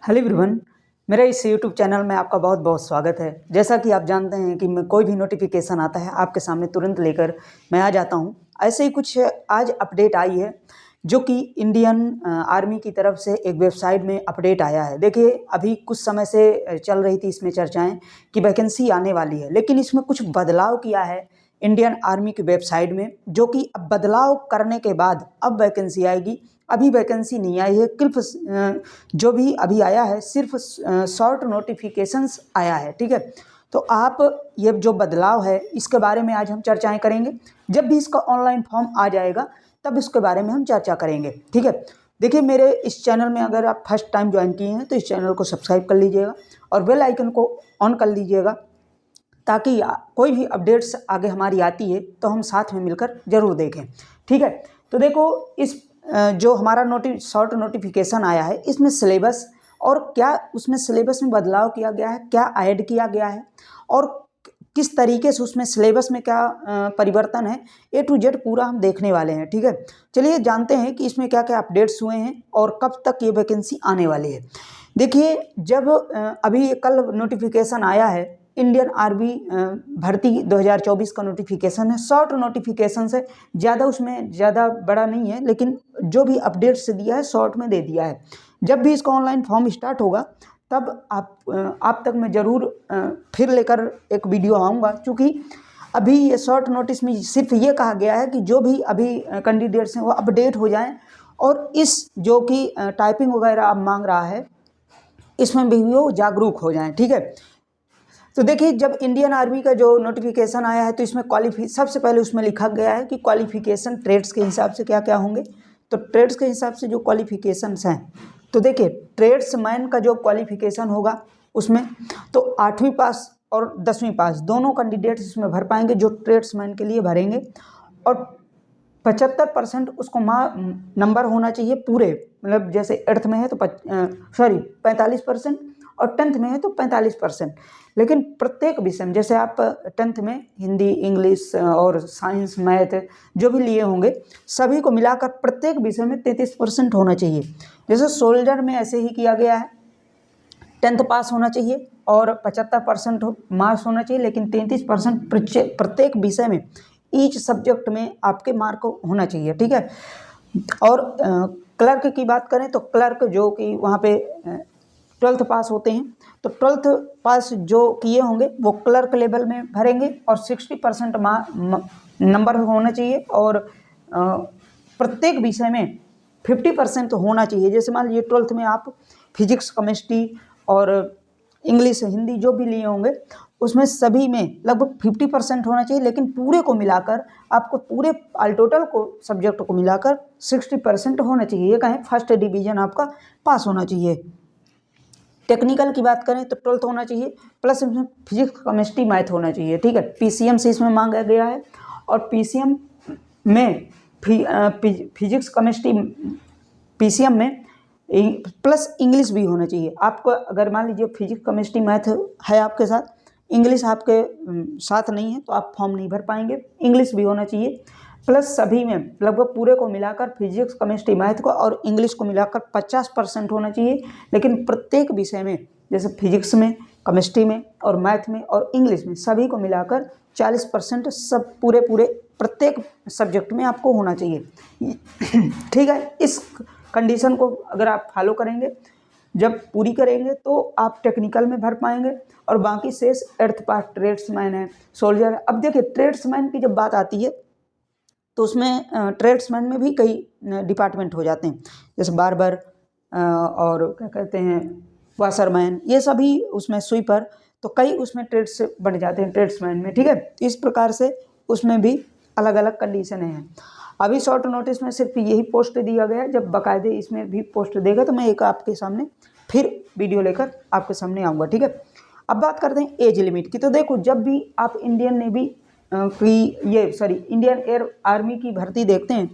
Hello everyone, मेरा इस YouTube channel में आपका बहुत बहुत स्वागत है। जैसा कि आप जानते हैं कि मैं कोई भी नोटिफिकेशन आता है आपके सामने तुरंत लेकर मैं आ जाता हूं। ऐसे ही कुछ आज अपडेट आई है जो कि इंडियन आर्मी की तरफ से एक वेबसाइट में अपडेट आया है। देखिए, अभी कुछ समय से चल रही थी इसमें चर्चाएं कि वैकेंसी आने वाली है, लेकिन इसमें कुछ बदलाव किया है इंडियन आर्मी की वेबसाइट में, जो कि अब बदलाव करने के बाद अब वैकेंसी आएगी। अभी वैकेंसी नहीं आई है, सिर्फ जो भी अभी आया है सिर्फ शॉर्ट नोटिफिकेशंस आया है। ठीक है, तो आप ये जो बदलाव है इसके बारे में आज हम चर्चाएं करेंगे। जब भी इसका ऑनलाइन फॉर्म आ जाएगा तब इसके बारे में हम चर्चा करेंगे। ठीक है, देखिए, मेरे इस चैनल में अगर आप फर्स्ट टाइम ज्वाइन किए हैं तो इस चैनल को सब्सक्राइब कर लीजिएगा और बेल आइकन को ऑन कर लीजिएगा, ताकि कोई भी अपडेट्स आगे हमारी आती है तो हम साथ में मिलकर ज़रूर देखें। ठीक है, तो देखो, इस जो हमारा शॉर्ट नोटिफिकेशन आया है इसमें सिलेबस और क्या उसमें सिलेबस में बदलाव किया गया है, क्या ऐड किया गया है और किस तरीके से उसमें सिलेबस में क्या परिवर्तन है, A to Z पूरा हम देखने वाले हैं। ठीक है, चलिए जानते हैं कि इसमें क्या क्या अपडेट्स हुए हैं और कब तक ये वैकेंसी आने वाली है। देखिए, जब अभी कल नोटिफिकेशन आया है इंडियन आर्मी भर्ती 2024 का नोटिफिकेशन है, शॉर्ट नोटिफिकेशन से ज़्यादा उसमें ज़्यादा बड़ा नहीं है, लेकिन जो भी अपडेट्स दिया है शॉर्ट में दे दिया है। जब भी इसका ऑनलाइन फॉर्म स्टार्ट होगा तब आप तक मैं ज़रूर फिर लेकर एक वीडियो आऊँगा, क्योंकि अभी ये शॉर्ट नोटिस में सिर्फ ये कहा गया है कि जो भी अभी कैंडिडेट्स हैं वो अपडेट हो जाएं और इस जो कि टाइपिंग वगैरह आप मांग रहा है इसमें भी वो जागरूक हो जाएं। ठीक है, तो देखिए, जब इंडियन आर्मी का जो नोटिफिकेशन आया है तो इसमें सबसे पहले उसमें लिखा गया है कि क्वालिफिकेशन ट्रेड्स के हिसाब से क्या क्या होंगे। तो ट्रेड्स के हिसाब से जो क्वालिफिकेशंस हैं, तो देखिए, ट्रेड्समैन का जो क्वालिफिकेशन होगा उसमें तो 8वीं पास और 10वीं पास दोनों कैंडिडेट्स इसमें भर पाएंगे जो ट्रेड्समैन के लिए भरेंगे, और 75% उसको नंबर होना चाहिए पूरे, मतलब जैसे 8th में है तो 45% और 10th में है तो 45%। लेकिन प्रत्येक विषय में, जैसे आप 10th में हिंदी, इंग्लिश और साइंस, मैथ जो भी लिए होंगे सभी को मिलाकर प्रत्येक विषय में 33% होना चाहिए। जैसे सोल्जर में ऐसे ही किया गया है, 10th पास होना चाहिए और 75% मार्क्स होना चाहिए, लेकिन 33% प्रत्येक विषय में ईच सब्जेक्ट में आपके मार्क होना चाहिए। ठीक है, और क्लर्क की बात करें तो क्लर्क जो कि वहाँ पे 12th पास होते हैं, तो 12th पास जो किए होंगे वो क्लर्क लेवल में भरेंगे और 60% नंबर होना चाहिए, और प्रत्येक विषय में 50% होना चाहिए। जैसे मान लीजिए 12th में आप फिजिक्स, केमिस्ट्री और इंग्लिश, हिंदी जो भी लिए होंगे उसमें सभी में लगभग 50% होना चाहिए, लेकिन पूरे को मिलाकर आपको पूरे ऑल टोटल को सब्जेक्ट को मिलाकर 60% होना चाहिए। ये कहें फर्स्ट डिवीजन आपका पास होना चाहिए। टेक्निकल की बात करें तो 12th होना चाहिए, प्लस इसमें फिजिक्स, केमिस्ट्री, मैथ होना चाहिए। ठीक है, पीसीएम से इसमें मांगा गया है, और पीसीएम में फिजिक्स, केमिस्ट्री, पीसीएम में प्लस इंग्लिश भी होना चाहिए। आपको अगर मान लीजिए फिजिक्स, केमिस्ट्री, मैथ है आपके साथ, इंग्लिश आपके साथ नहीं है तो आप फॉर्म नहीं भर पाएंगे। इंग्लिश भी होना चाहिए, प्लस सभी में लगभग पूरे को मिलाकर फिजिक्स, केमिस्ट्री, मैथ को और इंग्लिश को मिलाकर 50% होना चाहिए। लेकिन प्रत्येक विषय में, जैसे फिजिक्स में, केमिस्ट्री में और मैथ में और इंग्लिश में सभी को मिलाकर 40% सब पूरे प्रत्येक सब्जेक्ट में आपको होना चाहिए। ठीक है, इस कंडीशन को अगर आप फॉलो करेंगे, जब पूरी करेंगे तो आप टेक्निकल में भर पाएंगे, और बाकी शेष 8th पास ट्रेड्समैन है, सोल्जर है। अब देखिए, ट्रेड्समैन की जब बात आती है तो उसमें ट्रेड्समैन में भी कई डिपार्टमेंट हो जाते हैं, जैसे बार्बर और क्या कहते हैं वाशरमैन, ये सभी उसमें स्वीपर, तो कई उसमें ट्रेड्स बन जाते हैं ट्रेड्समैन में। ठीक है, इस प्रकार से उसमें भी अलग अलग कंडीशन हैं। अभी शॉर्ट नोटिस में सिर्फ यही पोस्ट दिया गया है, जब बाकायदे इसमें भी पोस्ट देगा तो मैं एक आपके सामने फिर वीडियो लेकर आपके सामने आऊँगा। ठीक है, अब बात करते हैं एज लिमिट की। तो देखो, जब भी आप Indian navy Indian air army की भर्ती देखते हैं,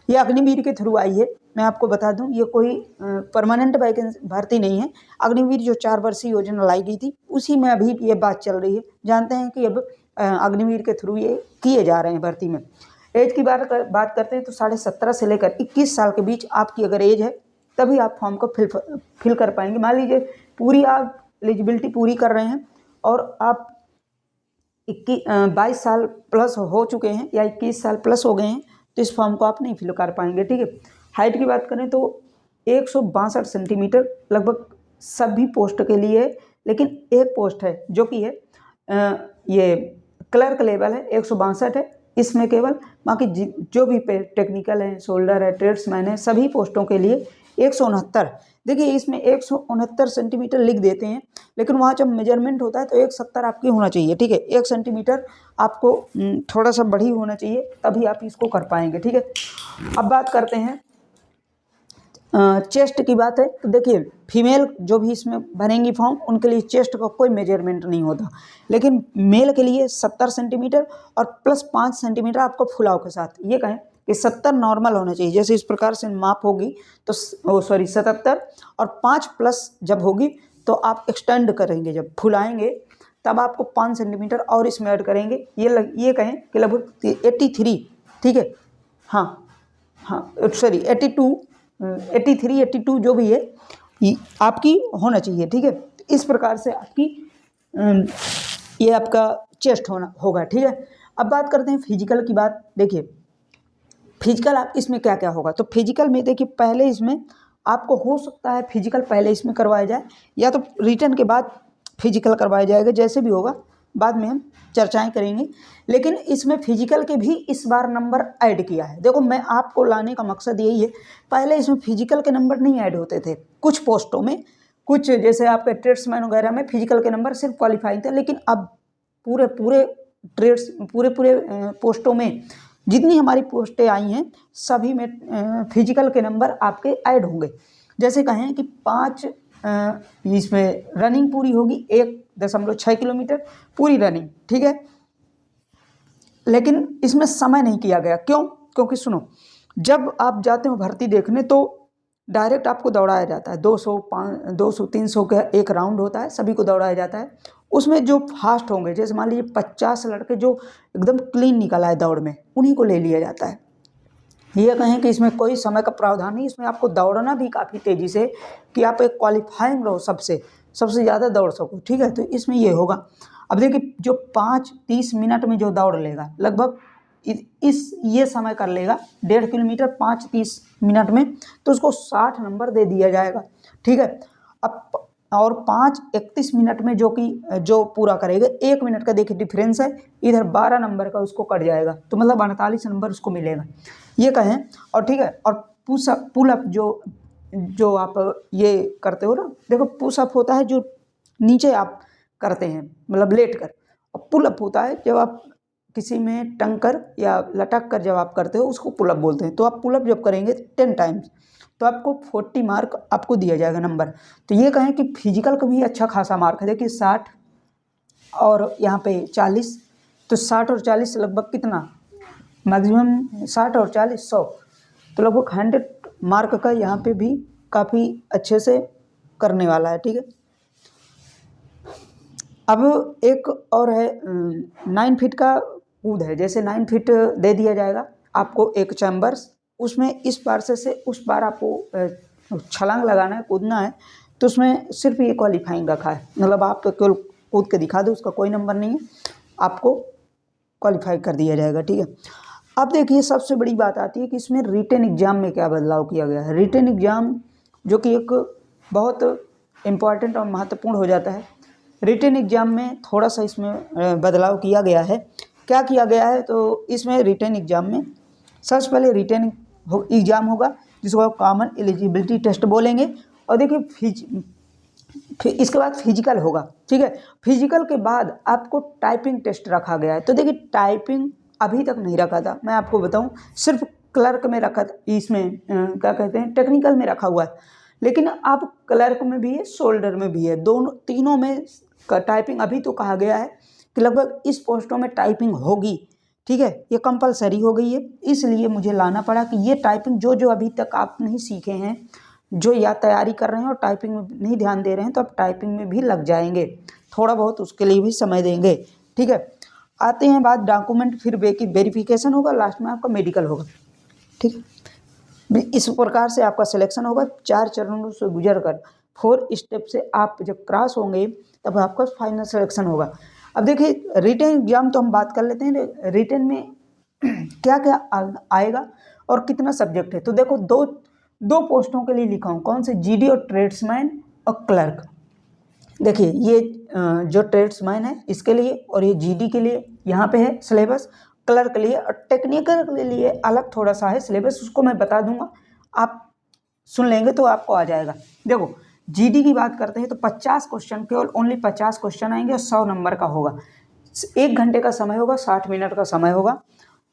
ये अग्निवीर के थ्रू आई है। मैं आपको बता दूं, ये कोई परमानेंट वैकेंसी भर्ती नहीं है। अग्निवीर जो 4 वर्षीय योजना लाई गई थी उसी में अभी ये बात चल रही है। जानते हैं कि अब अग्निवीर के थ्रू ये किए जा रहे हैं भर्ती में। एज की बात करते हैं तो 17.5 से लेकर 21 साल के बीच आपकी अगर एज है तभी आप फॉर्म को फिल कर पाएंगे। मान लीजिए पूरी आप एलिजिबिलिटी पूरी कर रहे हैं और आप 22 साल प्लस हो चुके हैं या 21 साल प्लस हो गए हैं तो इस फॉर्म को आप नहीं फिल कर पाएंगे, ठीक है। हाइट की बात करें तो 162 सेंटीमीटर लगभग सभी पोस्ट के लिए है, लेकिन एक पोस्ट है जो कि है ये क्लर्क लेवल है, 162 है इसमें केवल। बाकी जो भी टेक्निकल है, शोल्डर है, ट्रेड्समैन है, सभी पोस्टों के लिए 169। देखिए इसमें 169 सेंटीमीटर लिख देते हैं, लेकिन वहाँ जब मेजरमेंट होता है तो 170 आपकी होना चाहिए, ठीक है। 1 सेंटीमीटर आपको थोड़ा सा बड़ी होना चाहिए, तभी आप इसको कर पाएंगे, ठीक है। अब बात करते हैं चेस्ट की बात है तो देखिए फीमेल जो भी इसमें भरेंगी फॉर्म उनके लिए चेस्ट का कोई मेजरमेंट नहीं होता, लेकिन मेल के लिए 70 सेंटीमीटर और प्लस 5 सेंटीमीटर आपको फुलाव के साथ, ये कहें कि 70 नॉर्मल होना चाहिए। जैसे इस प्रकार से माप होगी तो 77 और 5 प्लस जब होगी तो आप एक्सटेंड करेंगे, जब फुलाएंगे तब आपको 5 सेंटीमीटर और इसमें ऐड करेंगे। ये कहें कि लगभग 83, ठीक है, हाँ सॉरी 83 82 जो भी है आपकी होना चाहिए, ठीक है। इस प्रकार से आपकी ये आपका चेस्ट होगा, ठीक है। अब बात करते हैं फिजिकल की बात। देखिए फिजिकल आप इसमें क्या क्या होगा, तो फिजिकल में देखिए पहले इसमें आपको हो सकता है फिजिकल पहले इसमें करवाया जाए या तो रिटर्न के बाद फिजिकल करवाया जाएगा, जैसे भी होगा बाद में हम चर्चाएं करेंगे। लेकिन इसमें फिजिकल के भी इस बार नंबर ऐड किया है। देखो मैं आपको लाने का मकसद यही है, पहले इसमें फिजिकल के नंबर नहीं ऐड होते थे कुछ पोस्टों में, कुछ जैसे आपके ट्रेड्समैन वगैरह में फिजिकल के नंबर सिर्फ क्वालिफाइंग थे, लेकिन अब पूरे पोस्टों में जितनी हमारी पोस्टें आई हैं सभी में फिजिकल के नंबर आपके ऐड होंगे। जैसे कहें कि 5 इसमें रनिंग पूरी होगी 1.6 किलोमीटर पूरी रनिंग, ठीक है। लेकिन इसमें समय नहीं किया गया, क्यों? क्योंकि सुनो, जब आप जाते हो भर्ती देखने तो डायरेक्ट आपको दौड़ाया जाता है, 200 300 का एक राउंड होता है, सभी को दौड़ाया जाता है। उसमें जो फास्ट होंगे, जैसे मान लीजिए 50 लड़के जो एकदम क्लीन निकल आए दौड़ में, उन्हीं को ले लिया जाता है। ये कहें कि इसमें कोई समय का प्रावधान नहीं, इसमें आपको दौड़ना भी काफ़ी तेज़ी से कि आप एक क्वालिफाइंग रहो, सबसे ज़्यादा दौड़ सको, ठीक है। तो इसमें ये होगा। अब देखिए जो 5-30 मिनट में जो दौड़ लेगा लगभग ये समय कर लेगा 1.5 किलोमीटर 5-30 मिनट में, तो उसको 60 नंबर दे दिया जाएगा, ठीक है। अब और 5-31 मिनट में जो पूरा करेगा 1 मिनट का देखिए डिफरेंस है, इधर 12 नंबर का उसको कट जाएगा, तो मतलब 48 नंबर उसको मिलेगा, ये कहें। और ठीक है, और पुलअप जो आप ये करते हो ना, देखो पुशअप होता है जो नीचे आप करते हैं मतलब लेट कर, और पुलअप होता है जब आप किसी में टंग कर या लटक कर जब आप करते हो उसको पुलअप बोलते हैं। तो आप पुलअप जब करेंगे 10 टाइम्स तो आपको 40 मार्क आपको दिया जाएगा नंबर। तो ये कहें कि फिजिकल का भी अच्छा खासा मार्क है, देखिए 60 और यहाँ पे 40, तो 60 और 40 लगभग कितना, मैक्सिमम 60 और 40 100, तो लगभग 100 मार्क का यहाँ पे भी काफ़ी अच्छे से करने वाला है, ठीक है। अब एक और है 9 फीट का कूद है, जैसे 9 फीट दे दिया जाएगा आपको एक चैम्बर्स, उसमें इस पार से उस पार आपको छलांग लगाना है, कूदना है, तो उसमें सिर्फ ये क्वालिफाइंग रखा है, मतलब आप केवल कूद के दिखा दो, उसका कोई नंबर नहीं है, आपको क्वालिफाई कर दिया जाएगा, ठीक है। अब देखिए सबसे बड़ी बात आती है कि इसमें रिटन एग्ज़ाम में क्या बदलाव किया गया है। रिटन एग्ज़ाम जो कि एक बहुत इम्पॉर्टेंट और महत्वपूर्ण हो जाता है, रिटन एग्ज़ाम में थोड़ा सा इसमें बदलाव किया गया है। क्या किया गया है, तो इसमें रिटन एग्ज़ाम में सबसे पहले रिटन एग्ज़ाम होगा जिसको आप कॉमन एलिजिबिलिटी टेस्ट बोलेंगे, और देखिए इसके बाद फिजिकल होगा, ठीक है। फिजिकल के बाद आपको टाइपिंग टेस्ट रखा गया है। तो देखिए टाइपिंग अभी तक नहीं रखा था, मैं आपको बताऊं सिर्फ क्लर्क में रखा था, इसमें क्या कहते हैं टेक्निकल में रखा हुआ है, लेकिन अब क्लर्क में भी है, शोल्डर में भी है, तीनों में टाइपिंग अभी तो कहा गया है कि लगभग इस पोस्टों में टाइपिंग होगी, ठीक है। ये कंपलसरी हो गई है, इसलिए मुझे लाना पड़ा कि ये टाइपिंग जो अभी तक आप नहीं सीखे हैं, जो या तैयारी कर रहे हैं और टाइपिंग में नहीं ध्यान दे रहे हैं, तो आप टाइपिंग में भी लग जाएंगे, थोड़ा बहुत उसके लिए भी समय देंगे, ठीक है। आते हैं बात डॉक्यूमेंट, फिर वेरिफिकेशन होगा, लास्ट में आपका मेडिकल होगा, ठीक है। इस प्रकार से आपका सिलेक्शन होगा। 4 चरणों से गुजर कर 4 स्टेप से आप जब क्रॉस होंगे तब आपका फाइनल सिलेक्शन होगा। अब देखिए रिटन एग्जाम तो हम बात कर लेते हैं, रिटन में क्या क्या आएगा और कितना सब्जेक्ट है। तो देखो दो पोस्टों के लिए लिखा हूँ, कौन से, जीडी और ट्रेड्समैन और क्लर्क। देखिए ये जो ट्रेड्समैन है इसके लिए और ये जीडी के लिए यहाँ पे है सिलेबस, क्लर्क के लिए और टेक्निकल के लिए अलग थोड़ा सा है सिलेबस, उसको मैं बता दूंगा, आप सुन लेंगे तो आपको आ जाएगा। देखो जीडी की बात करते हैं तो 50 क्वेश्चन, केवल ओनली 50 क्वेश्चन आएंगे और 100 नंबर का होगा। 1 घंटे का समय होगा, 60 मिनट का समय होगा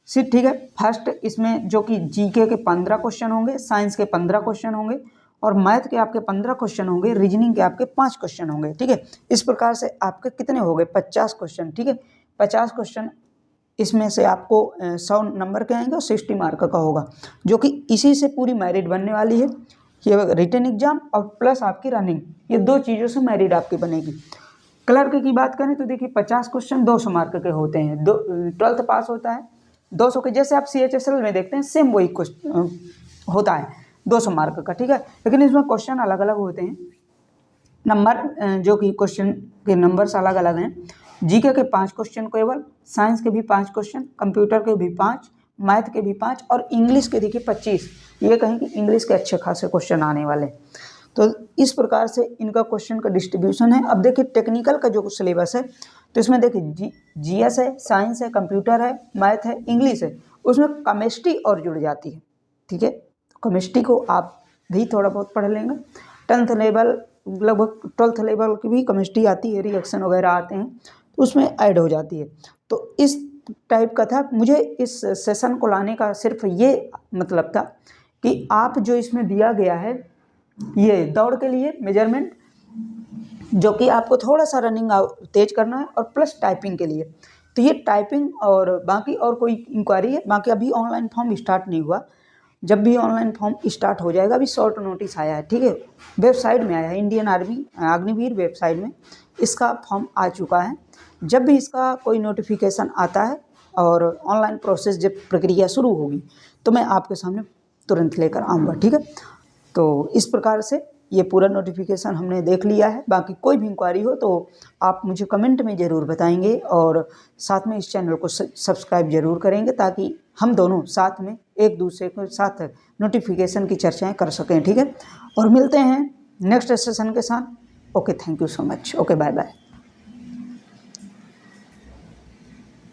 सिर्फ, ठीक है। फर्स्ट इसमें जो कि जीके के 15 क्वेश्चन होंगे, साइंस के 15 क्वेश्चन होंगे और मैथ के आपके 15 क्वेश्चन होंगे, रीजनिंग के आपके 5 क्वेश्चन होंगे, ठीक है। इस प्रकार से आपके कितने हो गए 50 क्वेश्चन, ठीक है। 50 क्वेश्चन इसमें से आपको 100 नंबर के आएंगे और 60 मार्क का होगा, जो कि इसी से पूरी मेरिट बनने वाली है। ये रिटन एग्जाम और प्लस आपकी रनिंग, ये 2 चीज़ों से मेरिट आपकी बनेगी। क्लर्क की बात करें तो देखिए 50 क्वेश्चन 200 मार्क के होते हैं, 12th पास होता है 200 के, जैसे आप CHSL में देखते हैं सेम वही क्वेश्चन होता है 200 मार्क का, ठीक है। लेकिन इसमें क्वेश्चन अलग अलग होते हैं, नंबर जो कि क्वेश्चन के नंबर्स अलग अलग हैं। जीके के 5 क्वेश्चन केवल, साइंस के भी 5 क्वेश्चन, कंप्यूटर के भी 5, मैथ के भी 5 और इंग्लिश के देखिए 25। ये कहें कि इंग्लिश के अच्छे खासे क्वेश्चन आने वाले। तो इस प्रकार से इनका क्वेश्चन का डिस्ट्रीब्यूशन है। अब देखिए टेक्निकल का जो सिलेबस है तो इसमें देखिए जीएस है, साइंस है, कंप्यूटर है, मैथ है, इंग्लिश है, उसमें केमिस्ट्री और जुड़ जाती है, ठीक है। केमिस्ट्री को आप भी थोड़ा बहुत पढ़ लेंगे। 10th लेवल लगभग 12th लेवल की भी केमिस्ट्री आती है, रिएक्शन वगैरह आते हैं तो उसमें ऐड हो जाती है। तो इस टाइप का था, मुझे इस सेशन को लाने का सिर्फ ये मतलब था कि आप जो इसमें दिया गया है ये दौड़ के लिए मेजरमेंट, जो कि आपको थोड़ा सा रनिंग तेज करना है और प्लस टाइपिंग के लिए, तो ये टाइपिंग और बाकी और कोई इंक्वायरी है, बाकी अभी ऑनलाइन फॉर्म स्टार्ट नहीं हुआ, जब भी ऑनलाइन फॉर्म स्टार्ट हो जाएगा, अभी शॉर्ट नोटिस आया है, ठीक है, वेबसाइट में आया है, इंडियन आर्मी अग्निवीर वेबसाइट में इसका फॉर्म आ चुका है। जब भी इसका कोई नोटिफिकेशन आता है और ऑनलाइन प्रोसेस जब प्रक्रिया शुरू होगी तो मैं आपके सामने तुरंत लेकर आऊँगा, ठीक है। तो इस प्रकार से ये पूरा नोटिफिकेशन हमने देख लिया है। बाकी कोई भी इंक्वायरी हो तो आप मुझे कमेंट में ज़रूर बताएंगे और साथ में इस चैनल को सब्सक्राइब जरूर करेंगे ताकि हम दोनों साथ में एक दूसरे के साथ नोटिफिकेशन की चर्चाएं कर सकें, ठीक है। और मिलते हैं नेक्स्ट सेशन के साथ। Okay, thank you so much. Okay, bye bye.